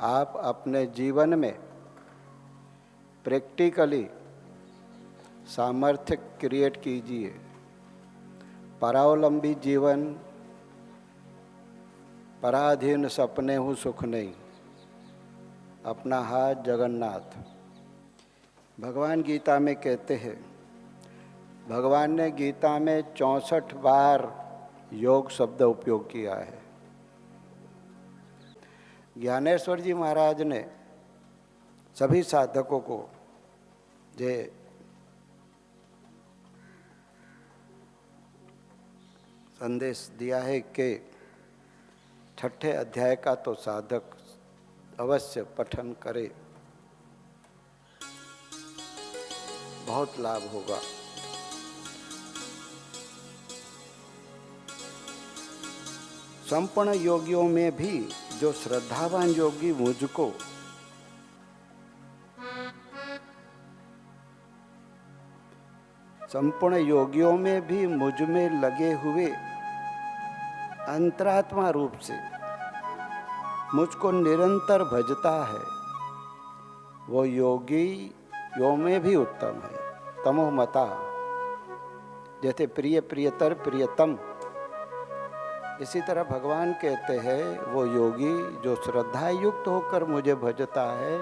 आप अपने जीवन में प्रैक्टिकली सामर्थ्य क्रिएट कीजिए। परावलंबी जीवन, पराधीन सपने हूँ सुख नहीं, अपना हाथ जगन्नाथ। भगवान गीता में कहते हैं, भगवान ने गीता में 64 बार योग शब्द उपयोग किया है। ज्ञानेश्वर जी महाराज ने सभी साधकों को जे संदेश दिया है कि 6ठे अध्याय का तो साधक अवश्य पठन करे, बहुत लाभ होगा। संपूर्ण योगियों में भी जो श्रद्धावान योगी मुझको संपूर्ण योगियों में भी मुझ में लगे हुए अंतरात्मा रूप से मुझको निरंतर भजता है, वो योगी यो में भी उत्तम है। तमोमता, जैसे प्रिय प्रियतर प्रियतम, इसी तरह भगवान कहते हैं वो योगी जो श्रद्धा युक्त होकर मुझे भजता है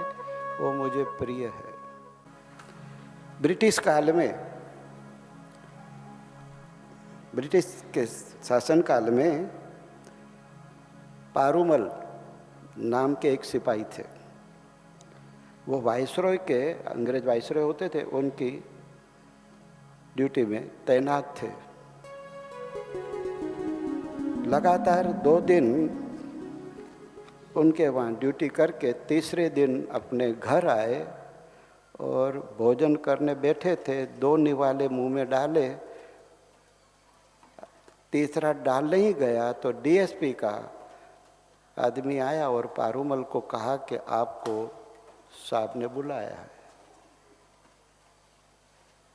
वो मुझे प्रिय है। ब्रिटिश काल में, ब्रिटिश के शासन काल में पारूमल नाम के एक सिपाही थे। वो वाइसरॉय के, अंग्रेज वाइसरॉय होते थे, उनकी ड्यूटी में तैनात थे। लगातार 2 दिन उनके वहाँ ड्यूटी करके तीसरे दिन अपने घर आए और भोजन करने बैठे थे। 2 निवाले मुंह में डाले, तीसरा डालने ही गया तो डीएसपी का आदमी आया और पारूमल को कहा कि आपको साहब ने बुलाया है।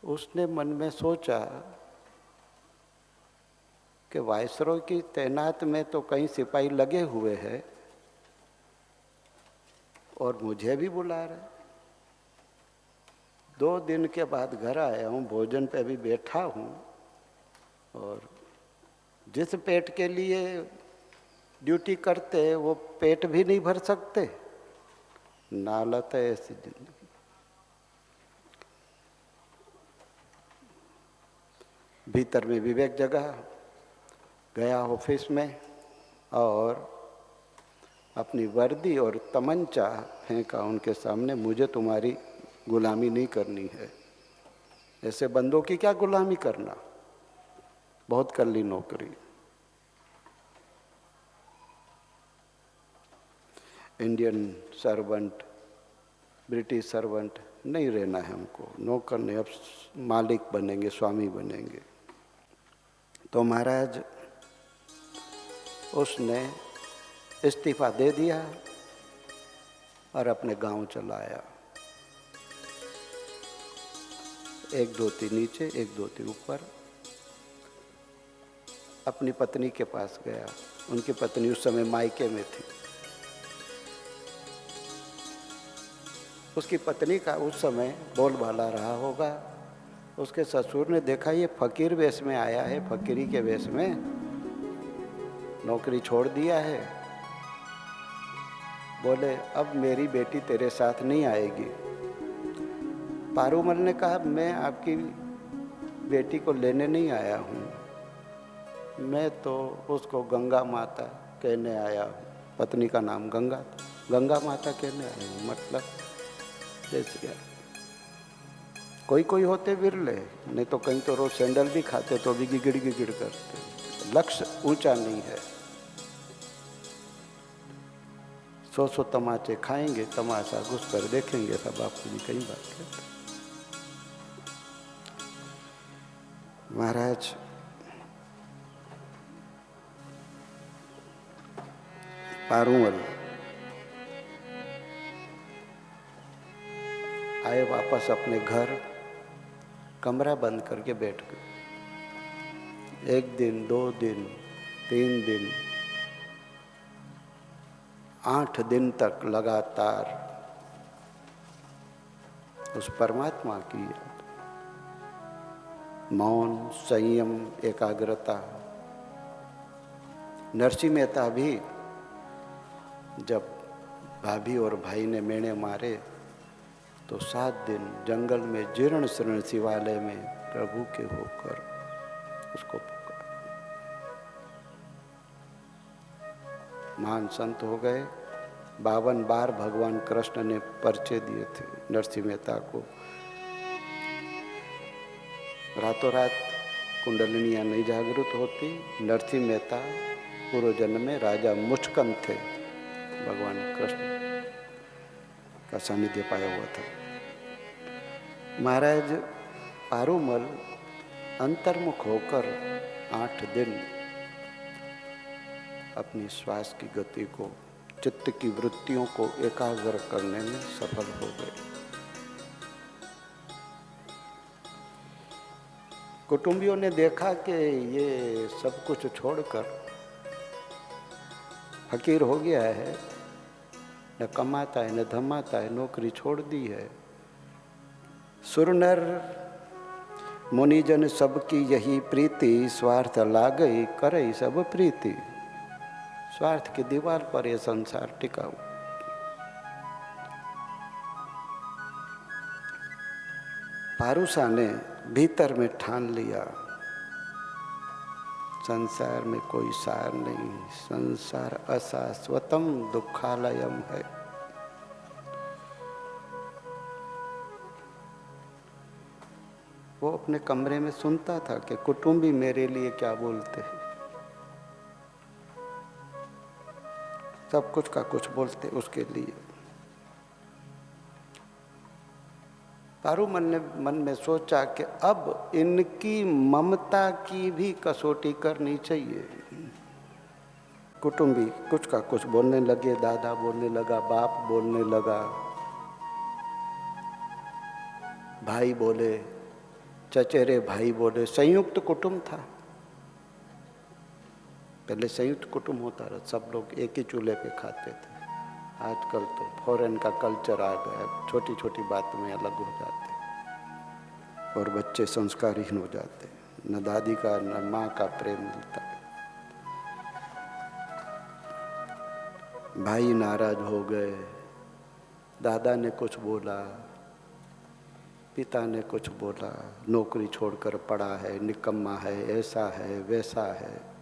उसने मन में सोचा कि वाइसरॉय की तैनात में तो कई सिपाही लगे हुए हैं और मुझे भी बुला रहे। 2 दिन के बाद घर आया हूँ, भोजन पे अभी बैठा हूँ और जिस पेट के लिए ड्यूटी करते वो पेट भी नहीं भर सकते। नालत है ऐसी जिंदगी। भीतर में विवेक जगा, गया ऑफिस में और अपनी वर्दी और तमंचा फेंका उनके सामने। मुझे तुम्हारी गुलामी नहीं करनी है, ऐसे बंदों की क्या गुलामी करना, बहुत कर ली नौकरी। इंडियन सर्वेंट, ब्रिटिश सर्वेंट नहीं रहना है हमको, नौकर नहीं, अब मालिक बनेंगे, स्वामी बनेंगे। तो महाराज उसने इस्तीफा दे दिया और अपने गांव चला आया। 1 धोती नीचे, 1 धोती ऊपर, अपनी पत्नी के पास गया। उनकी पत्नी उस समय मायके में थी। उसकी पत्नी का उस समय बोलबाला रहा होगा। उसके ससुर ने देखा ये फकीर वेश में आया है, फकीरी के वेश में, नौकरी छोड़ दिया है। बोले अब मेरी बेटी तेरे साथ नहीं आएगी। पारूमल ने कहा मैं आपकी बेटी को लेने नहीं आया हूँ, मैं तो उसको गंगा माता कहने आया हूँ। पत्नी का नाम गंगा था, गंगा माता कहने आया हूँ। मतलब जैसे कोई कोई होते विरले, नहीं तो कहीं तो रोज सैंडल भी खाते तो भी गिगड़ गिगड़ करते। लक्ष्य ऊंचा नहीं है। 100 तमाचे खाएंगे, तमाशा घुस कर देखेंगे, सब बापू जी कई बात कहते। महाराज पारूमल आए वापस अपने घर, कमरा बंद करके बैठ गए। 1 दिन, 2 दिन, 3 दिन, 8 दिन तक लगातार उस परमात्मा की मौन, संयम, एकाग्रता। नरसिंह मेहता भी जब भाभी और भाई ने मेणे मारे तो 7 दिन जंगल में जीर्ण शीर्ण शिवालय में प्रभु के होकर उसको पुकार। महान संत हो गए। 52 बार भगवान कृष्ण ने परिचय दिए थे नरसिंह मेहता को। रातों रात कुंडलिनियां नहीं जागृत होती। नरसिंह मेहता पूर्व जन्म में राजा मुचकंद थे, भगवान कृष्ण का सानिध्य पाया हुआ था। महाराज पारूमल अंतर्मुख होकर 8 दिन अपनी श्वास की गति को, चित्त की वृत्तियों को एकाग्र करने में सफल हो गए। कुटुंबियों ने देखा कि ये सब कुछ छोड़कर फकीर हो गया है, न कमाता है न धमाता है, नौकरी छोड़ दी है। सुरनर मुनिजन सबकी यही प्रीति, स्वार्थ लागई करई सब प्रीति। स्वार्थ की दीवार पर यह संसार टिका हुआ। पारूसा ने भीतर में ठान लिया, संसार में कोई सार नहीं, संसार अशाश्वतम दुखालयम है। वो अपने कमरे में सुनता था कि कुटुंबी मेरे लिए क्या बोलते हैं। सब कुछ का कुछ बोलते उसके लिए। पारूमल ने मन में सोचा कि अब इनकी ममता की भी कसौटी करनी चाहिए। कुटुंबी कुछ का कुछ बोलने लगे। दादा बोलने लगा, बाप बोलने लगा, भाई बोले, चचेरे भाई बोले। संयुक्त कुटुंब था। पहले संयुक्त कुटुंब होता था, सब लोग एक ही चूल्हे पे खाते थे। आजकल तो फॉरेन का कल्चर आ गया, छोटी छोटी बात में अलग हो जाते और बच्चे संस्कारहीन हो जाते। न दादी का न माँ का प्रेम मिलता। भाई नाराज हो गए। दादा ने कुछ बोला, पिता ने कुछ बोला, नौकरी छोड़कर पड़ा है, निकम्मा है, ऐसा है वैसा है।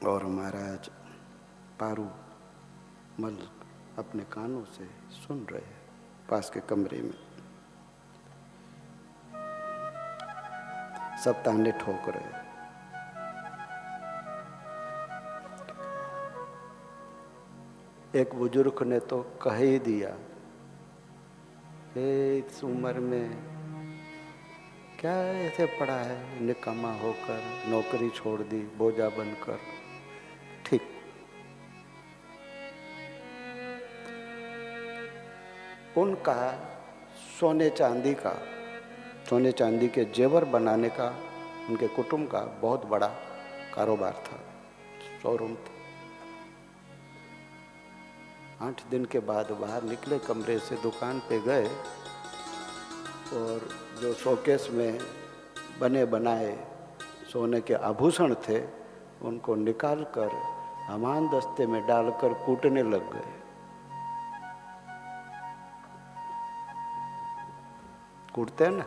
और महाराज पारूमल अपने कानों से सुन रहे पास के कमरे में। सब ताने ठोक रहे। एक बुजुर्ग ने तो कह ही दिया, इस उम्र में क्या ऐसे पड़ा है, निकम्मा होकर नौकरी छोड़ दी, बोझा बनकर। ठीक। उनका सोने चांदी के जेवर बनाने का, उनके कुटुंब का बहुत बड़ा कारोबार था, शोरूम था। 8 दिन के बाद बाहर निकले कमरे से, दुकान पे गए और जो शोकेस में बने बनाए सोने के आभूषण थे उनको निकालकर हमान दस्ते में डालकर कूटने लग गए। कूटते हैं ना,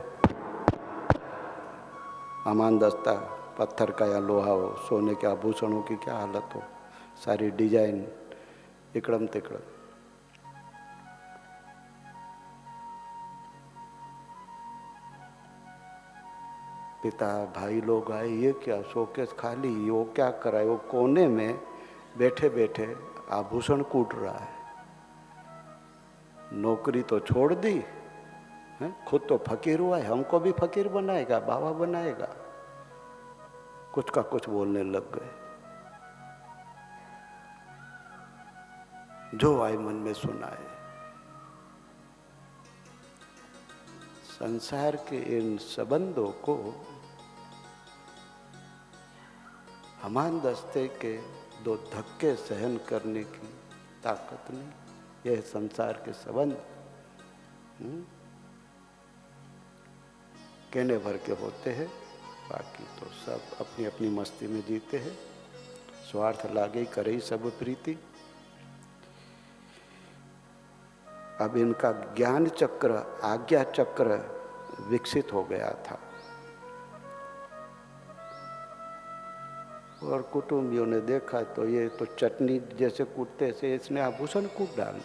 हमान दस्ता पत्थर का या लोहा हो, सोने के आभूषणों की क्या हालत हो, सारी डिजाइन इकड़म तिकड़म। पिता भाई लोग आए, ये क्या शोकेस खाली, वो क्या करा है। वो कोने में बैठे बैठे आभूषण कूट रहा है। नौकरी तो छोड़ दी है, खुद तो फकीर हुआ है, हमको भी फकीर बनाएगा, बाबा बनाएगा। कुछ का कुछ बोलने लग गए। जो आए मन में सुनाए। संसार के इन संबंधों को हमान दस्ते के दो धक्के सहन करने की ताकत नहीं। यह संसार के संबंध कहने भर के होते हैं, बाकी तो सब अपनी अपनी मस्ती में जीते हैं। स्वार्थ लागे करे सब प्रीति। अब इनका ज्ञान चक्र, आज्ञा चक्र विकसित हो गया था और कुटुंबियों ने देखा तो ये तो चटनी जैसे कूटते से इसने आभूषण कूट डाले,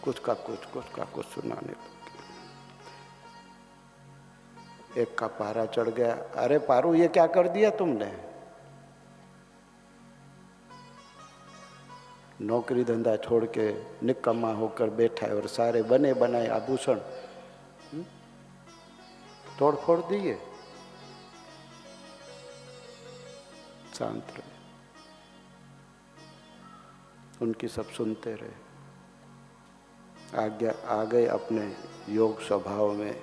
कुछ का कुछ सुनाने लगे। एक का पारा चढ़ गया, अरे पारू ये क्या कर दिया तुमने? नौकरी धंधा छोड़ के निकम्मा होकर बैठा है और सारे बने बनाए आभूषण तोड़ फोड़ दिए। शांत रहे, उनकी सब सुनते रहे, आज्ञा आ गए अपने योग स्वभाव में।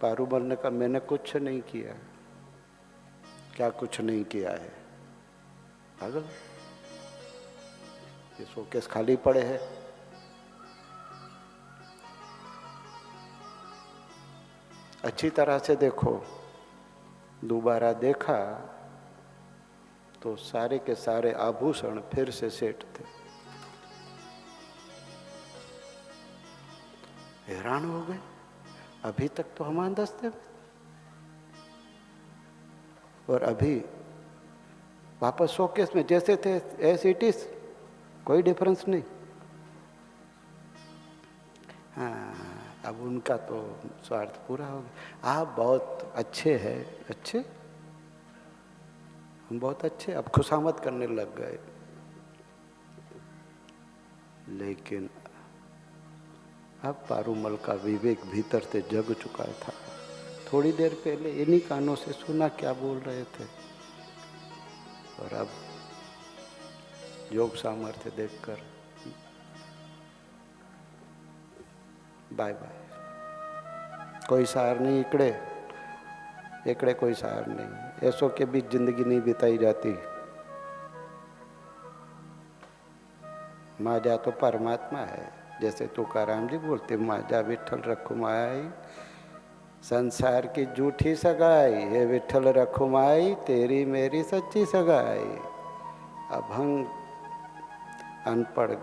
पारू बनने का मैंने कुछ नहीं किया। क्या कुछ नहीं किया है? पागल, ये शोकेस खाली पड़े हैं। अच्छी तरह से देखो, दोबारा देखा तो सारे के सारे आभूषण फिर से सेट थे। हैरान हो गए, अभी तक तो हम दस्ते में और अभी वापस शोकेस में जैसे थे एज इट इज, कोई डिफरेंस नहीं। हाँ, अब उनका तो स्वार्थ पूरा हो गया। आप बहुत अच्छे हैं, अच्छे, हम बहुत अच्छे, अब खुशामद करने लग गए। लेकिन अब पारूमल का विवेक भीतर से जग चुका था। थोड़ी देर पहले इन्हीं कानों से सुना क्या बोल रहे थे और अब योग सामर्थ्य देखकर बाय बाय। कोई सार नहीं इकड़े, एकड़े कोई सार नहीं। ऐसों के बीच जिंदगी नहीं बिताई जाती। माजा तो परमात्मा है, जैसे तुकाराम जी बोलते, माजा विठल रखुमाई संसार की झूठी सगाई, हे विठल रखुमाई तेरी मेरी सच्ची सगाई। अभंग अनपढ़,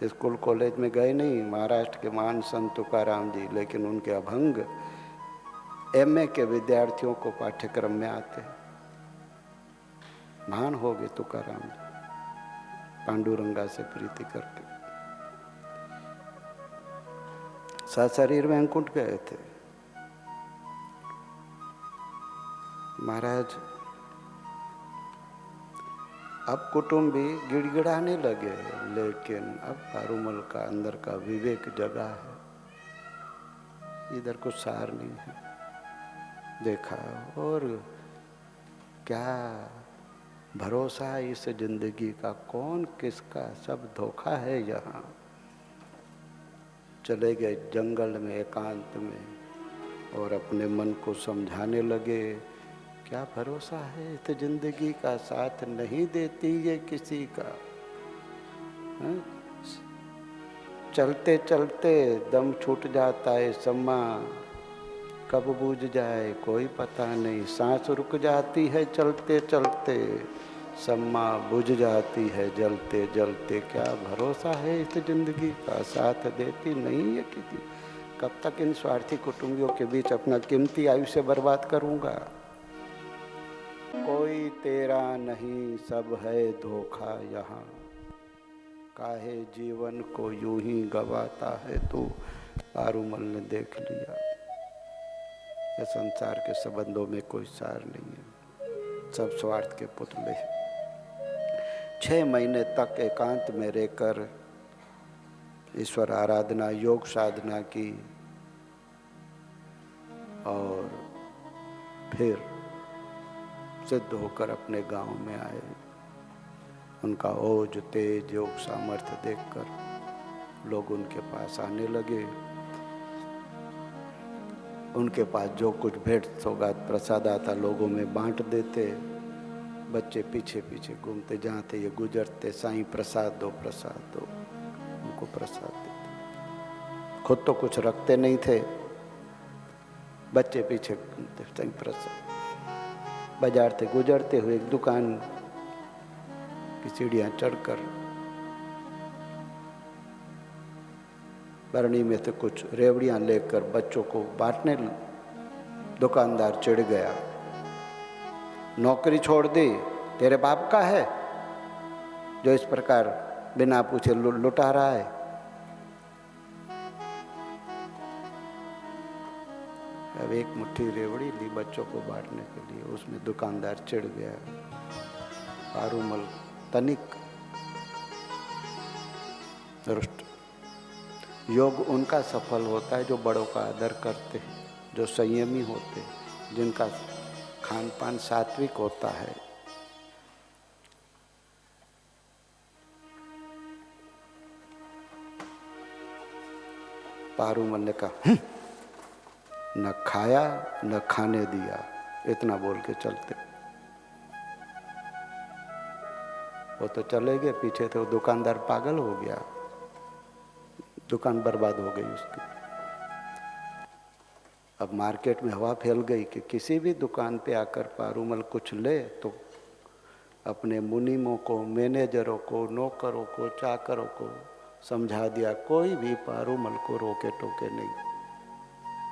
स्कूल कॉलेज में गए नहीं, महाराष्ट्र के महान संत तुकाराम जी, लेकिन उनके अभंग एमए के विद्यार्थियों को पाठ्यक्रम में आते। महान हो गए तुकाराम जी, पांडुरंगा से प्रीति करके। सशरीर वैकुंठ गए थे। महाराज अब कुटुंबी गिड़गिड़ाने लगे, लेकिन अब पारूमल का अंदर का विवेक जगा है, इधर कुछ सार नहीं है। देखा और क्या भरोसा इस जिंदगी का, कौन किसका, सब धोखा है यहाँ। चले गए जंगल में एकांत में और अपने मन को समझाने लगे, क्या भरोसा है इस जिंदगी का, साथ नहीं देती ये किसी का। है? चलते चलते दम छूट जाता है, सम्मा कब बुझ जाए कोई पता नहीं। सांस रुक जाती है चलते चलते, सम्मा बुझ जाती है जलते जलते। क्या भरोसा है इस जिंदगी का, साथ देती नहीं है किसी। कब तक इन स्वार्थी कुटुंबियों के बीच अपना कीमती आयुष्य बर्बाद करूंगा। कोई तेरा नहीं सब है धोखा यहाँ, काहे जीवन को यूं ही गवाता है तू। पारूमल ने देख लिया, ये संसार के संबंधों में कोई सार नहीं है, सब स्वार्थ के पुतले। 6 महीने तक एकांत में रहकर ईश्वर आराधना, योग साधना की और फिर सिद्ध होकर अपने गांव में आए। उनका ओज तेज योग सामर्थ्य देखकर लोग उनके पास आने लगे। उनके पास जो कुछ भेंट सौगात प्रसाद आता लोगों में बांट देते। बच्चे पीछे पीछे घूमते, जहाँ थे ये गुजरते, साईं प्रसाद दो, उनको प्रसाद देते। खुद तो कुछ रखते नहीं थे, बच्चे पीछे घूमते, साईं प्रसाद। बाजार से गुजरते हुए एक दुकान की सीढ़ियाँ चढ़कर बरनी में से कुछ रेवड़ियाँ लेकर बच्चों को बांटने, दुकानदार चिढ़ गया, नौकरी छोड़ दी, तेरे बाप का है जो इस प्रकार बिना पूछे लुटा रहा है। अब एक मुट्ठी रेवड़ी ली बच्चों को बांटने के लिए, उसमें दुकानदार चिढ़ गया। पारूमल तनिक रुष्ट। योग उनका सफल होता है जो बड़ों का आदर करते हैं, जो संयमी होते हैं, जिनका खान पान सात्विक होता है। पारूमल ने कहा, न खाया न खाने दिया, इतना बोल के चलते। वो तो चले गए, पीछे थे वो दुकानदार पागल हो गया, दुकान बर्बाद हो गई उसकी। अब मार्केट में हवा फैल गई कि किसी भी दुकान पे आकर पारूमल कुछ ले तो अपने मुनीमों को, मैनेजरों को, नौकरों को, चाकरों को समझा दिया, कोई भी पारूमल को रोके टोके नहीं।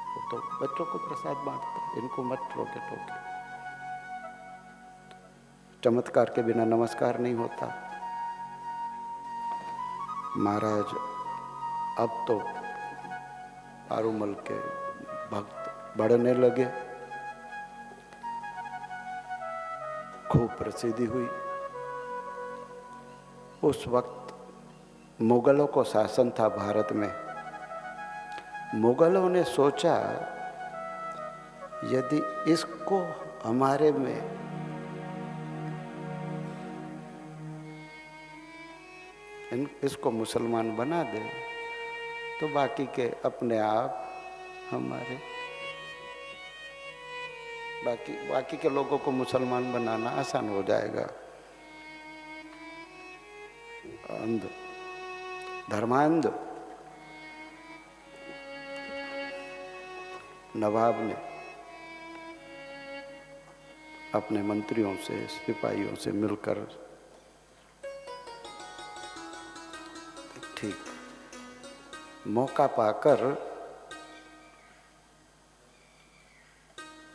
वो तो बच्चों को प्रसाद बांटता, इनको मत रोके टोके। चमत्कार के बिना नमस्कार नहीं होता। महाराज अब तो पारूमल के भक्त बढ़ने लगे, खूब प्रसिद्धि हुई। उस वक्त मुगलों को शासन था भारत में। मुगलों ने सोचा यदि इसको हमारे में इसको मुसलमान बना दे तो बाकी के अपने आप हमारे बाकी के लोगों को मुसलमान बनाना आसान हो जाएगा। अंध धर्मांध नवाब ने अपने मंत्रियों से, सिपाहियों से मिलकर ठीक मौका पाकर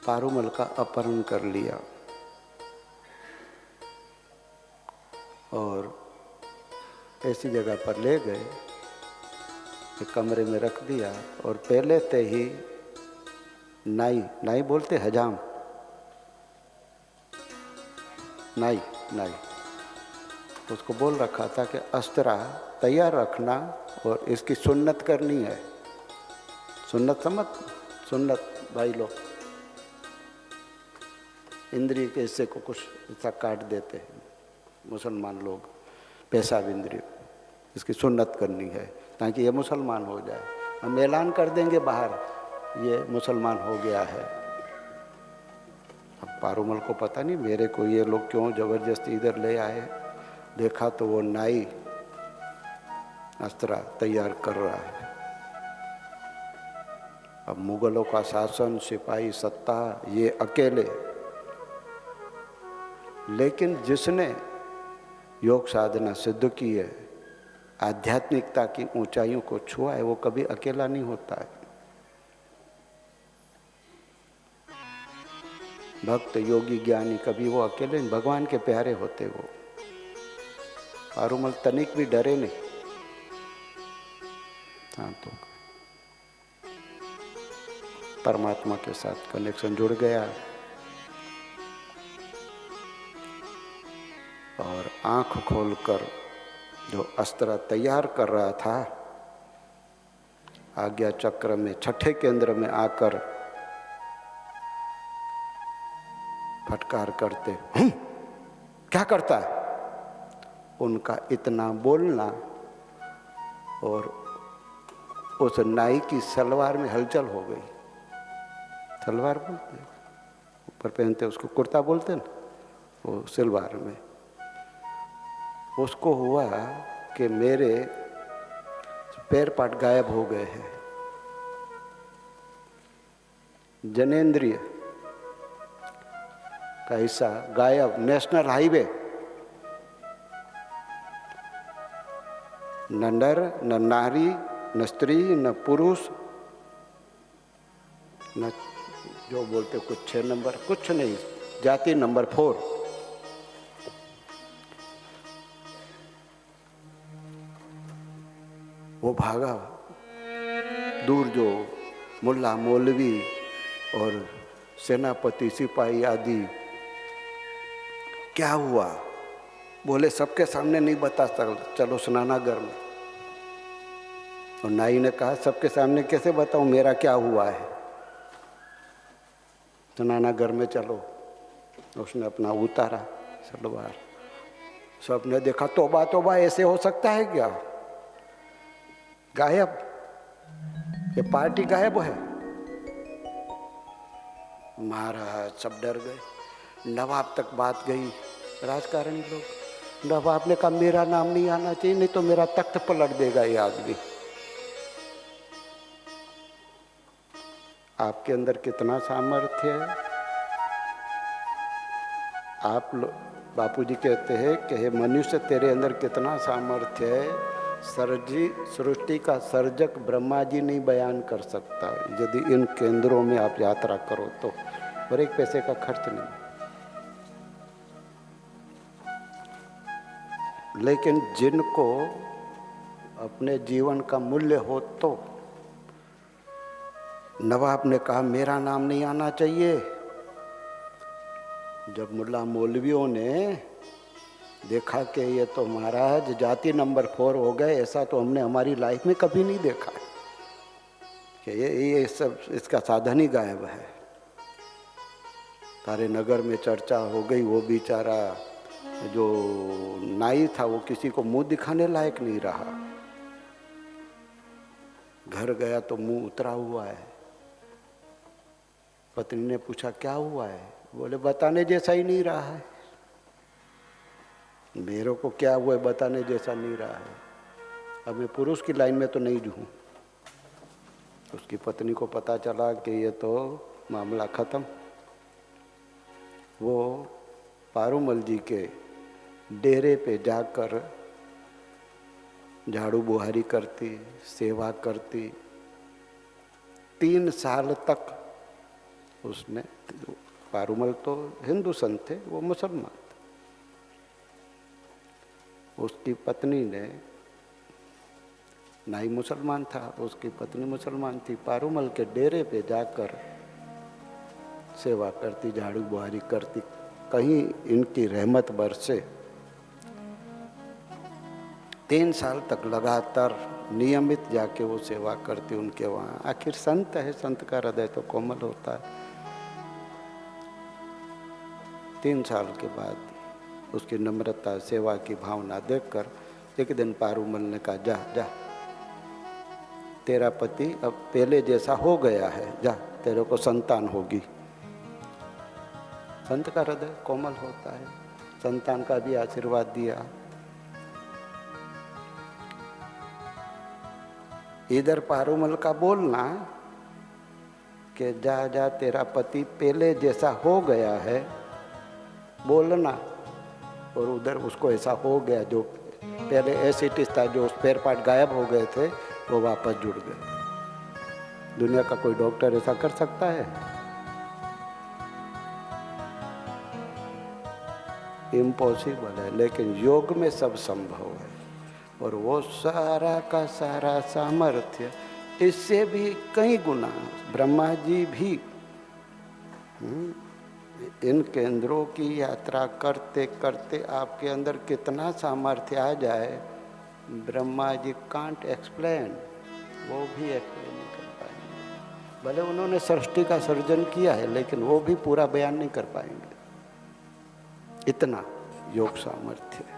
पारूमल का अपहरण कर लिया और ऐसी जगह पर ले गए, एक कमरे में रख दिया और पहले से ही नाई बोलते हजाम, नाई उसको बोल रखा था कि अस्त्रा तैयार रखना और इसकी सुन्नत करनी है। सुन्नत भाई लोग इंद्रिय के हिस्से को कुछ ऐसा काट देते हैं मुसलमान लोग, पेशाब इंद्रिय, इसकी सुन्नत करनी है ताकि ये मुसलमान हो जाए। हम ऐलान कर देंगे बाहर ये मुसलमान हो गया है। अब पारूमल को पता नहीं मेरे को ये लोग क्यों जबरदस्ती इधर ले आए। देखा तो वो नाई अस्त्रा तैयार कर रहा है। अब मुगलों का शासन, सिपाही सत्ता, ये अकेले, लेकिन जिसने योग साधना सिद्ध की है, आध्यात्मिकता की ऊंचाइयों को छुआ है, वो कभी अकेला नहीं होता है। भक्त योगी ज्ञानी कभी वो अकेले नहीं, भगवान के प्यारे होते वो। पारूमल तनिक भी डरे नहीं। हाँ, तो परमात्मा के साथ कनेक्शन जुड़ गया और आंख खोलकर जो अस्त्र तैयार कर रहा था, आज्ञा चक्र में छठे केंद्र में आकर फटकार करते, क्या करता है? उनका इतना बोलना और उस नाई की सलवार में हलचल हो गई। सलवार बोलते हैं, ऊपर पहनते उसको कुर्ता बोलते हैं ना, वो सलवार में। उसको हुआ कि मेरे पैर पाट गायब हो गए हैं, जनेंद्रिय का हिस्सा गायब। नेशनल हाईवे, न नर न नारी न स्त्री न पुरुष न जो बोलते कुछ 6 नंबर, कुछ नहीं, जाति नंबर 4। वो भागा दूर, जो मुल्ला मौलवी और सेनापति सिपाही आदि। क्या हुआ? बोले सबके सामने नहीं बता सकता, चलो स्नानागार में। और नाई ने कहा सबके सामने कैसे बताऊं मेरा क्या हुआ है, स्नानागार में चलो। उसने अपना उतारा सलवार, सबने देखा, तौबा तौबा, ऐसे हो सकता है क्या? गायब, ये पार्टी गायब है। महाराज सब डर गए। नवाब तक बात गई, राजकारणी लोग। नवाब ने कहा मेरा नाम नहीं आना चाहिए, नहीं तो मेरा तख्त पलट देगा ये आदमी। आपके अंदर कितना सामर्थ्य है। आप बापूजी कहते हैं कि हे मनुष्य, तेरे अंदर कितना सामर्थ्य है, सृष्टि का सर्जक ब्रह्मा जी नहीं बयान कर सकता। यदि इन केंद्रों में आप यात्रा करो तो, और 1 पैसे का खर्च नहीं। लेकिन जिनको अपने जीवन का मूल्य हो, तो नवाब ने कहा मेरा नाम नहीं आना चाहिए। जब मुल्ला मौलवियों ने देखा कि ये तो महाराज जाति नंबर 4 हो गए, ऐसा तो हमने हमारी लाइफ में कभी नहीं देखा कि ये सब, इसका साधन ही गायब है। सारे नगर में चर्चा हो गई। वो बेचारा जो नाई था वो किसी को मुंह दिखाने लायक नहीं रहा। घर गया तो मुंह उतरा हुआ है। पत्नी ने पूछा क्या हुआ है? बोले बताने जैसा ही नहीं रहा है। मेरे को क्या हुआ है बताने जैसा नहीं रहा है, अब मैं पुरुष की लाइन में तो नहीं हूँ। उसकी पत्नी को पता चला कि ये तो मामला खत्म। वो पारूमल जी के डेरे पे जाकर झाड़ू बुहारी करती, सेवा करती। 3 साल तक उसने, पारूमल तो हिंदू संत थे, वो मुसलमान थे। उसकी पत्नी ने, नाई मुसलमान था, उसकी पत्नी मुसलमान थी, पारूमल के डेरे पे जाकर सेवा करती, झाड़ू बुहारी करती। कहीं इनकी रहमत बरसे। 3 साल तक लगातार नियमित जाके वो सेवा करती उनके वहाँ। आखिर संत है, संत का हृदय तो कोमल होता है। 3 साल के बाद उसकी नम्रता, सेवा की भावना देखकर एक दिन पारूमल ने कहा जा जा, तेरा पति अब पहले जैसा हो गया है, जा तेरे को संतान होगी। संत का हृदय कोमल होता है, संतान का भी आशीर्वाद दिया। इधर पारूमल का बोलना कि जा जा तेरा पति पहले जैसा हो गया है बोलना, और उधर उसको ऐसा हो गया, जो पहले एसिटिस था, जो स्पेयर पार्ट गायब हो गए थे वो वापस जुड़ गए। दुनिया का कोई डॉक्टर ऐसा कर सकता है? इम्पॉसिबल है। लेकिन योग में सब संभव है, और वो सारा का सारा सामर्थ्य इससे भी कई गुना। ब्रह्मा जी भी इन केंद्रों की यात्रा करते करते आपके अंदर कितना सामर्थ्य आ जाए, ब्रह्मा जी कांट एक्सप्लेन, वो भी एक्सप्लेन नहीं कर पाएंगे। भले उन्होंने सृष्टि का सर्जन किया है, लेकिन वो भी पूरा बयान नहीं कर पाएंगे, इतना योग सामर्थ्य है।